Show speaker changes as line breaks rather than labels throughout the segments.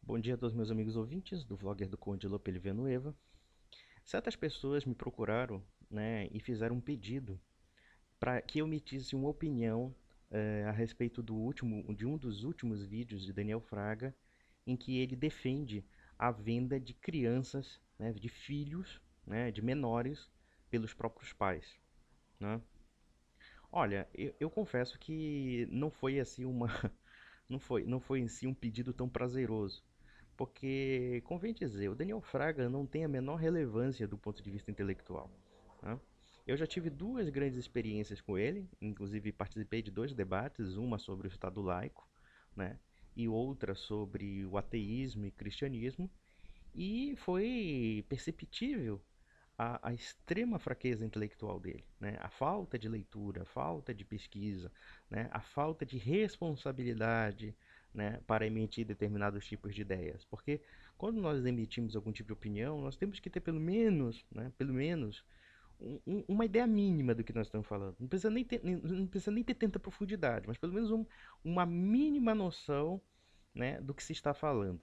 Bom dia a todos meus amigos ouvintes do vlogger do Conde Lope Villanueva. Certas pessoas me procuraram, né, e fizeram um pedido para que eu emitisse uma opinião a respeito de um dos últimos vídeos de Daniel Fraga, em que ele defende a venda de crianças, né, de filhos, né, de menores pelos próprios pais, né? Olha, eu confesso que não foi assim uma não foi em si um pedido tão prazeroso. Porque, convém dizer, o Daniel Fraga não tem a menor relevância do ponto de vista intelectual, né? Eu já tive duas grandes experiências com ele, inclusive participei de dois debates, uma sobre o Estado laico, né, e outra sobre o ateísmo e cristianismo, e foi perceptível a extrema fraqueza intelectual dele, né? A falta de leitura, a falta de pesquisa, né? A falta de responsabilidade, né? Para emitir determinados tipos de ideias. Porque quando nós emitimos algum tipo de opinião, nós temos que ter pelo menos, né? Pelo menos uma ideia mínima do que nós estamos falando. Não precisa nem ter tanta profundidade, mas pelo menos uma mínima noção, né? Do que se está falando.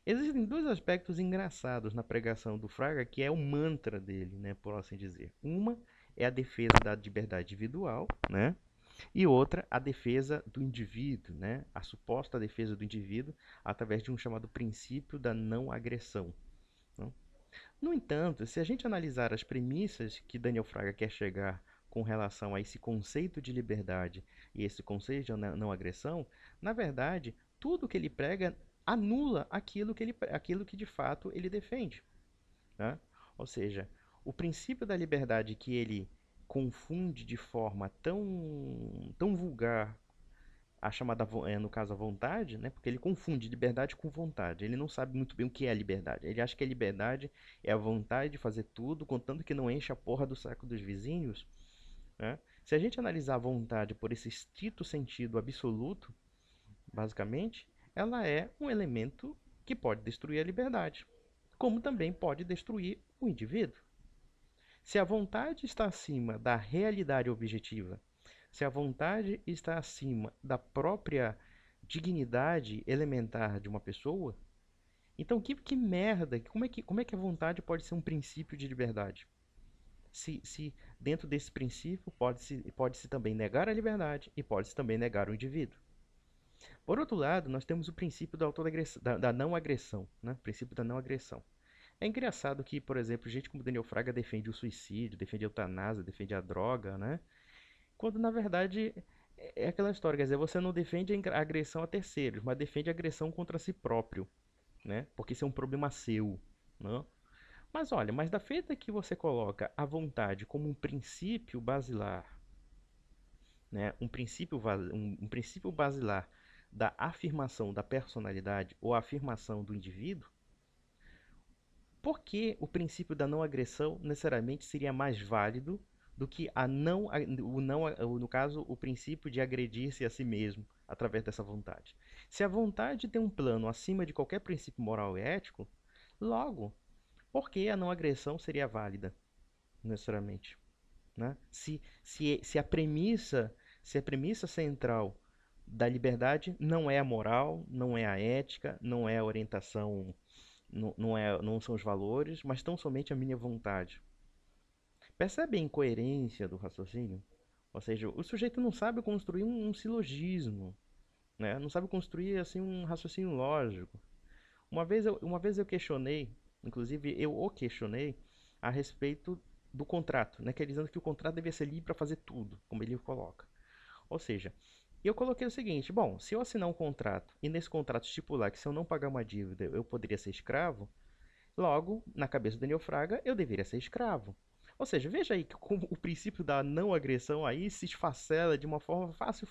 Existem dois aspectos engraçados na pregação do Fraga, que é o mantra dele, né, por assim dizer. Uma é a defesa da liberdade individual, né? E outra, a defesa do indivíduo, né? A suposta defesa do indivíduo através de um chamado princípio da não agressão, né? No entanto, se a gente analisar as premissas que Daniel Fraga quer chegar com relação a esse conceito de liberdade e esse conceito de não agressão, na verdade, tudo que ele prega anula aquilo que de fato ele defende, né? Ou seja, o princípio da liberdade que ele confunde de forma tão vulgar a chamada, no caso, a vontade, né? Porque ele confunde liberdade com vontade. Ele não sabe muito bem o que é a liberdade. Ele acha que a liberdade é a vontade de fazer tudo, contanto que não enche a porra do saco dos vizinhos, né? Se a gente analisar a vontade por esse estrito sentido absoluto, basicamente, ela é um elemento que pode destruir a liberdade, como também pode destruir o indivíduo. Se a vontade está acima da realidade objetiva, se a vontade está acima da própria dignidade elementar de uma pessoa, então que merda, como é que a vontade pode ser um princípio de liberdade? Se dentro desse princípio pode-se também negar a liberdade e pode-se também negar o indivíduo. Por outro lado, nós temos o princípio da não agressão, né? O princípio da não agressão. É engraçado que, por exemplo, gente como Daniel Fraga defende o suicídio, defende a eutanásia, defende a droga, né? Quando na verdade é aquela história, quer dizer, você não defende a agressão a terceiros, mas defende a agressão contra si próprio, né? Porque isso é um problema seu, né? Mas olha, mas da feita que você coloca a vontade como um princípio basilar, né? Um princípio basilar da afirmação da personalidade ou afirmação do indivíduo, por que o princípio da não agressão necessariamente seria mais válido do que no caso, o princípio de agredir-se a si mesmo através dessa vontade? Se a vontade tem um plano acima de qualquer princípio moral e ético, logo, por que a não agressão seria válida, necessariamente, né? Se a premissa central da liberdade não é a moral, não é a ética, não é a orientação, não são os valores, mas tão somente a minha vontade. Percebe a incoerência do raciocínio? Ou seja, o sujeito não sabe construir um silogismo, né? Não sabe construir assim um raciocínio lógico. Uma vez eu questionei, inclusive eu o questionei a respeito do contrato, né? Que ele dizendo que o contrato devia ser livre para fazer tudo, como ele coloca. Ou seja, eu coloquei o seguinte: bom, se eu assinar um contrato e nesse contrato estipular que se eu não pagar uma dívida eu poderia ser escravo, logo, na cabeça do Daniel Fraga, eu deveria ser escravo. Ou seja, veja aí que como o princípio da não agressão aí se esfacela de uma forma fácil,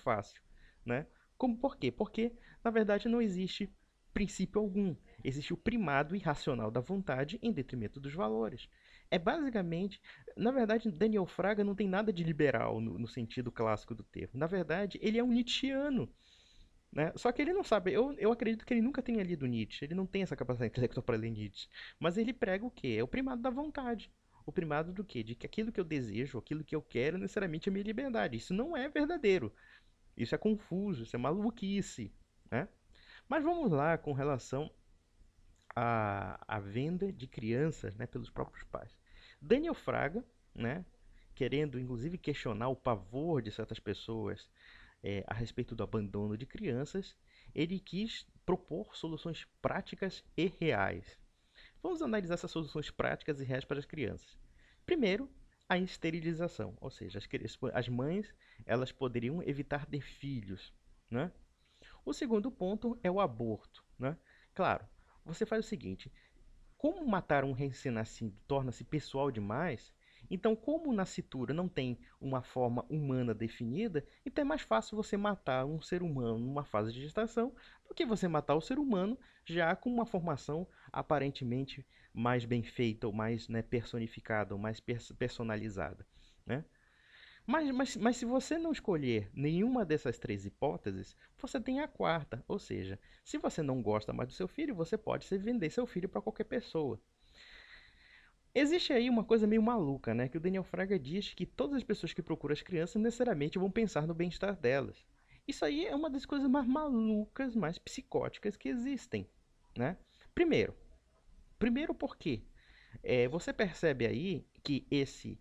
né? Como por quê? Porque, na verdade, não existe princípio algum. Existe o primado irracional da vontade em detrimento dos valores. É basicamente, na verdade, Daniel Fraga não tem nada de liberal no sentido clássico do termo. Na verdade, ele é um Nietzscheano, né? Só que ele não sabe, eu acredito que ele nunca tenha lido Nietzsche, ele não tem essa capacidade intelectual para ler Nietzsche. Mas ele prega o quê? É o primado da vontade. O primado do quê? De que aquilo que eu desejo, aquilo que eu quero, necessariamente é minha liberdade. Isso não é verdadeiro. Isso é confuso, isso é maluquice, né? Mas vamos lá com relação à venda de crianças, né, pelos próprios pais. Daniel Fraga, né, querendo inclusive questionar o pavor de certas pessoas a respeito do abandono de crianças, ele quis propor soluções práticas e reais. Vamos analisar essas soluções práticas e reais para as crianças. Primeiro, a esterilização, ou seja, as mães elas poderiam evitar ter filhos, né? O segundo ponto é o aborto, né? Claro, você faz o seguinte: como matar um recém-nascido torna-se pessoal demais, então, como o nascituro não tem uma forma humana definida, então é mais fácil você matar um ser humano numa fase de gestação do que você matar o ser humano já com uma formação aparentemente mais bem feita, ou mais, né, personificada, ou mais personalizada, né? Mas se você não escolher nenhuma dessas três hipóteses, você tem a quarta. Ou seja, se você não gosta mais do seu filho, você pode vender seu filho para qualquer pessoa. Existe aí uma coisa meio maluca, né? Que o Daniel Fraga diz que todas as pessoas que procuram as crianças necessariamente vão pensar no bem-estar delas. Isso aí é uma das coisas mais malucas, mais psicóticas que existem, né? Primeiro, primeiro porque você percebe aí que esse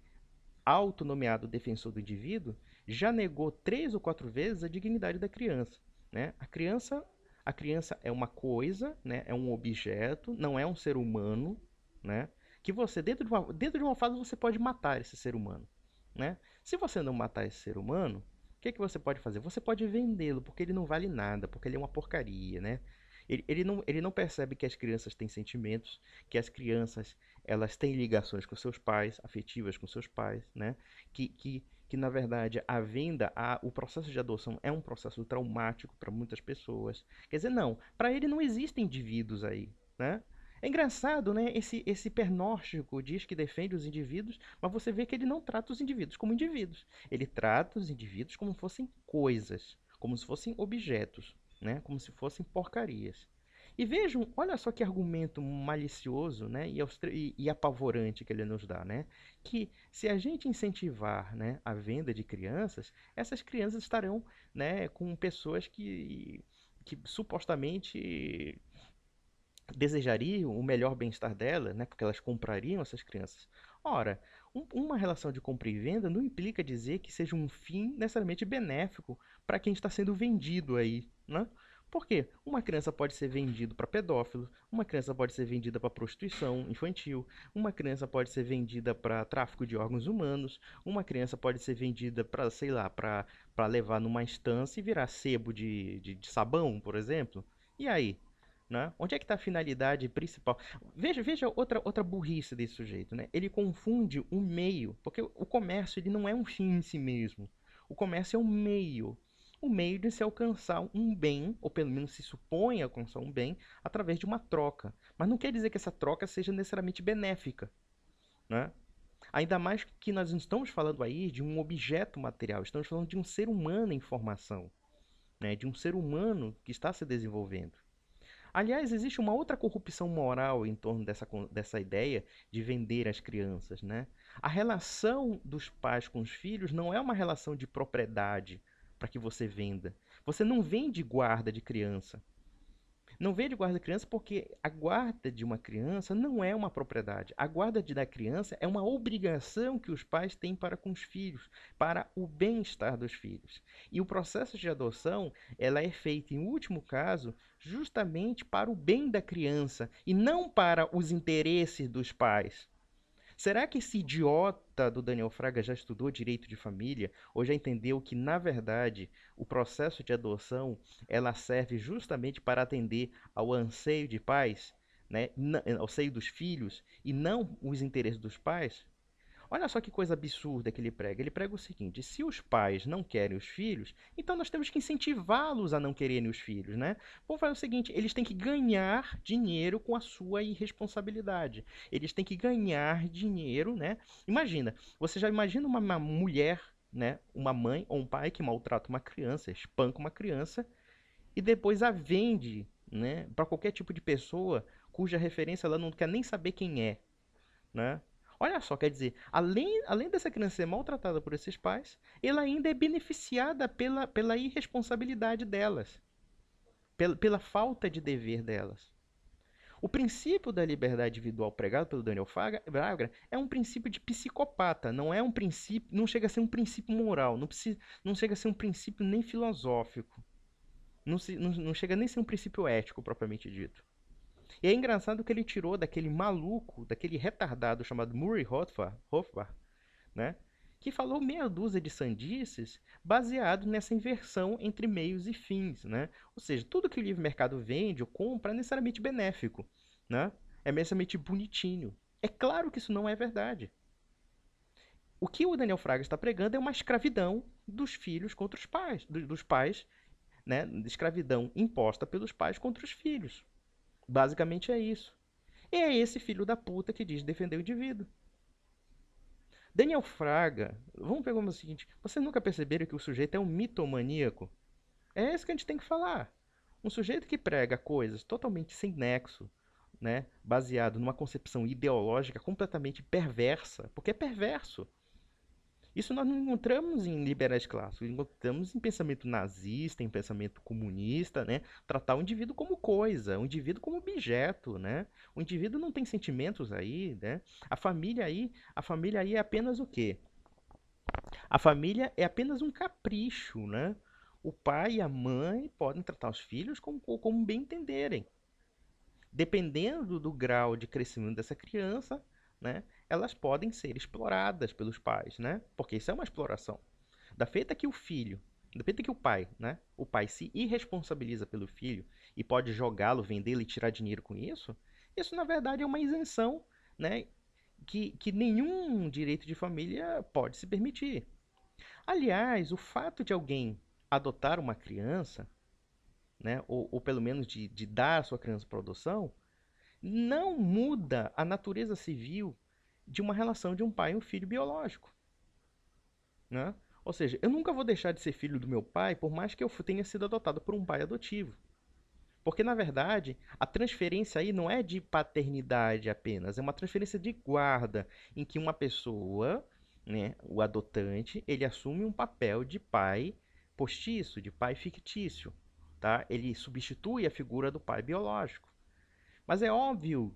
autonomeado defensor do indivíduo já negou 3 ou 4 vezes a dignidade da criança, né? A criança é uma coisa, né? É um objeto, não é um ser humano, né? Que você dentro de uma fase você pode matar esse ser humano, né? Se você não matar esse ser humano, o que que você pode fazer? Você pode vendê-lo porque ele não vale nada, porque ele é uma porcaria, né? Ele não percebe que as crianças têm sentimentos, que as crianças elas têm ligações com seus pais, afetivas com seus pais, né? Que na verdade a venda, o processo de adoção é um processo traumático para muitas pessoas. Quer dizer, não, para ele não existem indivíduos aí, né? É engraçado, né? Esse pernóstico diz que defende os indivíduos, mas você vê que ele não trata os indivíduos como indivíduos. Ele trata os indivíduos como se fossem coisas, como se fossem objetos, né? Como se fossem porcarias. E vejam, olha só que argumento malicioso, né, e apavorante que ele nos dá, né? Que se a gente incentivar, né, a venda de crianças, essas crianças estarão, né, com pessoas que supostamente desejariam o melhor bem-estar dela, né, porque elas comprariam essas crianças. Ora, uma relação de compra e venda não implica dizer que seja um fim necessariamente benéfico para quem está sendo vendido aí, né? Por quê? Uma criança pode ser vendida para pedófilo, uma criança pode ser vendida para prostituição infantil, uma criança pode ser vendida para tráfico de órgãos humanos, uma criança pode ser vendida para, sei lá, para levar numa estância e virar sebo de sabão, por exemplo. E aí? Né? Onde é que está a finalidade principal? Veja outra burrice desse sujeito, né? Ele confunde um meio, porque o comércio ele não é um fim em si mesmo. O comércio é um meio de se alcançar um bem, ou pelo menos se supõe alcançar um bem, através de uma troca. Mas não quer dizer que essa troca seja necessariamente benéfica, né? Ainda mais que nós não estamos falando aí de um objeto material, estamos falando de um ser humano em formação, né? De um ser humano que está se desenvolvendo. Aliás, existe uma outra corrupção moral em torno dessa ideia de vender as crianças, né? A relação dos pais com os filhos não é uma relação de propriedade para que você venda. Você não vende guarda de criança. Não vende guarda de criança porque a guarda de uma criança não é uma propriedade. A guarda da criança é uma obrigação que os pais têm para com os filhos, para o bem-estar dos filhos. E o processo de adoção, ela é feita, em último caso, justamente para o bem da criança e não para os interesses dos pais. Será que esse idiota do Daniel Fraga já estudou direito de família ou já entendeu que, na verdade, o processo de adoção ela serve justamente para atender ao anseio de pais, né, ao seio dos filhos e não os interesses dos pais? Olha só que coisa absurda que ele prega. Ele prega o seguinte: se os pais não querem os filhos, então nós temos que incentivá-los a não quererem os filhos, né? Vamos fazer o seguinte: eles têm que ganhar dinheiro com a sua irresponsabilidade. Eles têm que ganhar dinheiro, né? Imagina, você já imagina uma mulher, né? Uma mãe ou um pai que maltrata uma criança, espanca uma criança e depois a vende, né? Para qualquer tipo de pessoa cuja referência ela não quer nem saber quem é, né? Olha só, quer dizer, além dessa criança ser maltratada por esses pais, ela ainda é beneficiada pela irresponsabilidade delas. pela falta de dever delas. O princípio da liberdade individual pregado pelo Daniel Fraga é um princípio de psicopata, não é um princípio, não chega a ser um princípio moral, não chega a ser um princípio nem filosófico, não chega nem a ser um princípio ético propriamente dito. E é engraçado que ele tirou daquele maluco, daquele retardado chamado Murray Rothbard, né? Que falou meia dúzia de sandices baseado nessa inversão entre meios e fins, né? Ou seja, tudo que o livre mercado vende ou compra é necessariamente benéfico, né? É necessariamente bonitinho. É claro que isso não é verdade. O que o Daniel Fraga está pregando é uma escravidão dos filhos contra os pais, dos pais, né? Escravidão imposta pelos pais contra os filhos. Basicamente é isso. E é esse filho da puta que diz defender o indivíduo. Daniel Fraga, vamos pegar o seguinte: vocês nunca perceberam que o sujeito é um mitomaníaco? É isso que a gente tem que falar. Um sujeito que prega coisas totalmente sem nexo, né, baseado numa concepção ideológica completamente perversa, porque é perverso. Isso nós não encontramos em liberais clássicos, encontramos em pensamento nazista, em pensamento comunista, né? Tratar o indivíduo como coisa, o indivíduo como objeto, né? O indivíduo não tem sentimentos aí, né? A família aí é apenas o quê? A família é apenas um capricho, né? O pai e a mãe podem tratar os filhos como bem entenderem. Dependendo do grau de crescimento dessa criança, né, elas podem ser exploradas pelos pais, né? Porque isso é uma exploração. Da feita que o pai, né, o pai se irresponsabiliza pelo filho e pode jogá-lo, vendê-lo e tirar dinheiro com isso, isso na verdade é uma isenção, né, que nenhum direito de família pode se permitir. Aliás, o fato de alguém adotar uma criança, né, ou pelo menos de dar a sua criança para adoção, não muda a natureza civil de uma relação de um pai e um filho biológico, né? Ou seja, eu nunca vou deixar de ser filho do meu pai, por mais que eu tenha sido adotado por um pai adotivo. Porque, na verdade, a transferência aí não é de paternidade apenas, é uma transferência de guarda, em que uma pessoa, né, o adotante, ele assume um papel de pai postiço, de pai fictício, tá? Ele substitui a figura do pai biológico. Mas é óbvio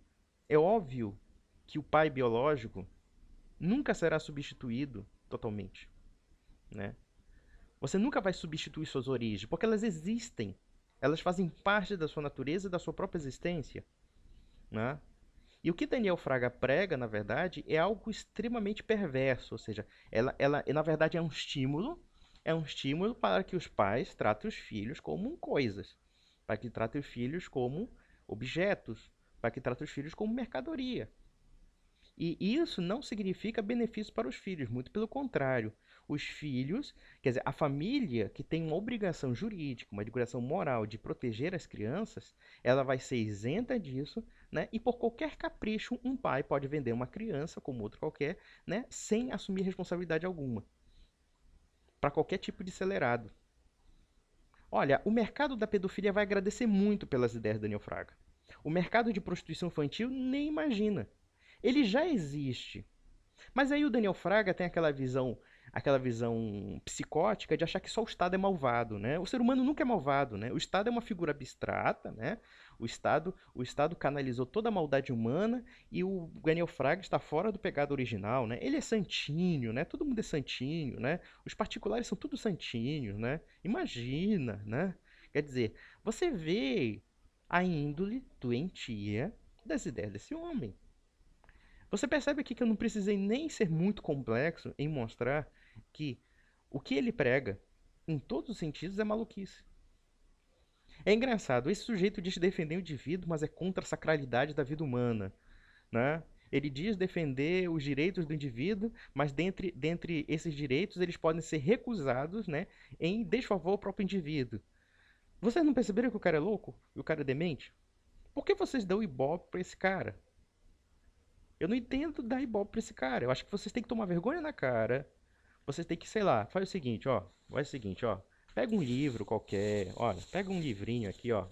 que o pai biológico nunca será substituído totalmente, né? Você nunca vai substituir suas origens, porque elas existem. Elas fazem parte da sua natureza e da sua própria existência, né? E o que Daniel Fraga prega, na verdade, é algo extremamente perverso, ou seja, ela na verdade é um estímulo para que os pais tratem os filhos como coisas, para que tratem os filhos como objetos, para que tratem os filhos como mercadoria. E isso não significa benefício para os filhos, muito pelo contrário. Os filhos, quer dizer, a família que tem uma obrigação jurídica, uma obrigação moral de proteger as crianças, ela vai ser isenta disso, né? E por qualquer capricho, um pai pode vender uma criança, como outro qualquer, né? Sem assumir responsabilidade alguma, para qualquer tipo de acelerado. Olha, o mercado da pedofilia vai agradecer muito pelas ideias do Daniel Fraga. O mercado de prostituição infantil nem imagina. Ele já existe. Mas aí o Daniel Fraga tem aquela visão psicótica de achar que só o Estado é malvado, né? O ser humano nunca é malvado, né? O Estado é uma figura abstrata, né? O Estado canalizou toda a maldade humana e o Daniel Fraga está fora do pecado original, né? Ele é santinho, né? Todo mundo é santinho, né? Os particulares são tudo santinhos, né? Imagina, né? Quer dizer, você vê a índole doentia das ideias desse homem. Você percebe aqui que eu não precisei nem ser muito complexo em mostrar que o que ele prega, em todos os sentidos, é maluquice. É engraçado, esse sujeito diz defender o indivíduo, mas é contra a sacralidade da vida humana, né? Ele diz defender os direitos do indivíduo, mas dentre esses direitos eles podem ser recusados, né, em desfavor ao próprio indivíduo. Vocês não perceberam que o cara é louco? E o cara é demente? Por que vocês dão ibope pra esse cara? Eu não entendo dar ibope pra esse cara. Eu acho que vocês têm que tomar vergonha na cara. Vocês têm que, sei lá, faz o seguinte, ó. Faz o seguinte, ó. Pega um livro qualquer, olha. Pega um livrinho aqui, ó.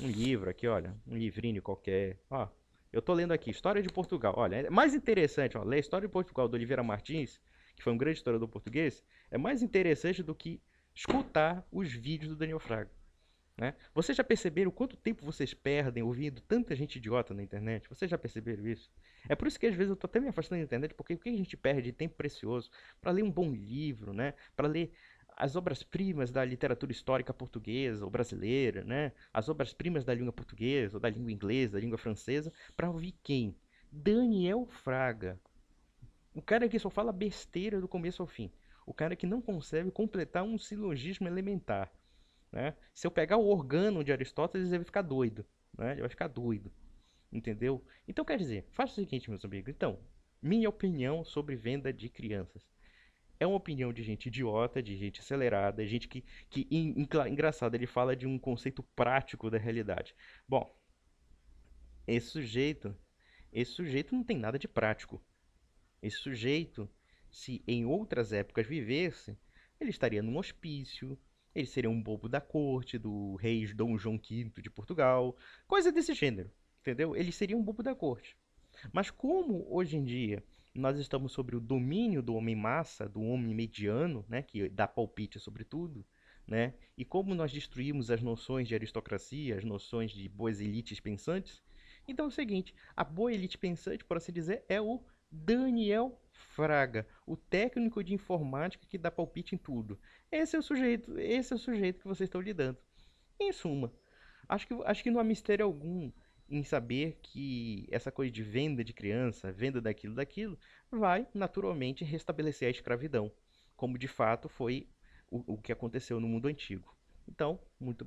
Um livro aqui, olha. Um livrinho qualquer, ó. Eu tô lendo aqui, História de Portugal. Olha, é mais interessante, ó. Ler História de Portugal do Oliveira Martins, que foi um grande historiador português, é mais interessante do que escutar os vídeos do Daniel Fraga. né? Vocês já perceberam quanto tempo vocês perdem ouvindo tanta gente idiota na internet? Vocês já perceberam isso? É por isso que às vezes eu tô até me afastando da internet, porque o que a gente perde de tempo precioso para ler um bom livro, né? Para ler as obras-primas da literatura histórica portuguesa ou brasileira, né? As obras-primas da língua portuguesa ou da língua inglesa, da língua francesa, para ouvir quem? Daniel Fraga. O cara que só fala besteira do começo ao fim. O cara que não consegue completar um silogismo elementar, né? Se eu pegar o organo de Aristóteles, ele vai ficar doido, né? Ele vai ficar doido, entendeu? Então, quer dizer, faça o seguinte, meus amigos. Então, minha opinião sobre venda de crianças. É uma opinião de gente idiota, de gente acelerada, gente engraçado, ele fala de um conceito prático da realidade. Bom, esse sujeito, esse sujeito não tem nada de prático. Esse sujeito, se em outras épocas vivesse, ele estaria num hospício, ele seria um bobo da corte do rei Dom João V de Portugal, coisa desse gênero, entendeu? Ele seria um bobo da corte. Mas como hoje em dia nós estamos sobre o domínio do homem massa, do homem mediano, né, que dá palpite sobre tudo, né? E como nós destruímos as noções de aristocracia, as noções de boas elites pensantes, então é o seguinte, a boa elite pensante, por assim dizer, é o Daniel Fraga, o técnico de informática que dá palpite em tudo. Esse é o sujeito que vocês estão lidando. Em suma, acho que não há mistério algum em saber que essa coisa de venda de criança, venda daquilo, vai naturalmente restabelecer a escravidão, como de fato foi o que aconteceu no mundo antigo. Então, muito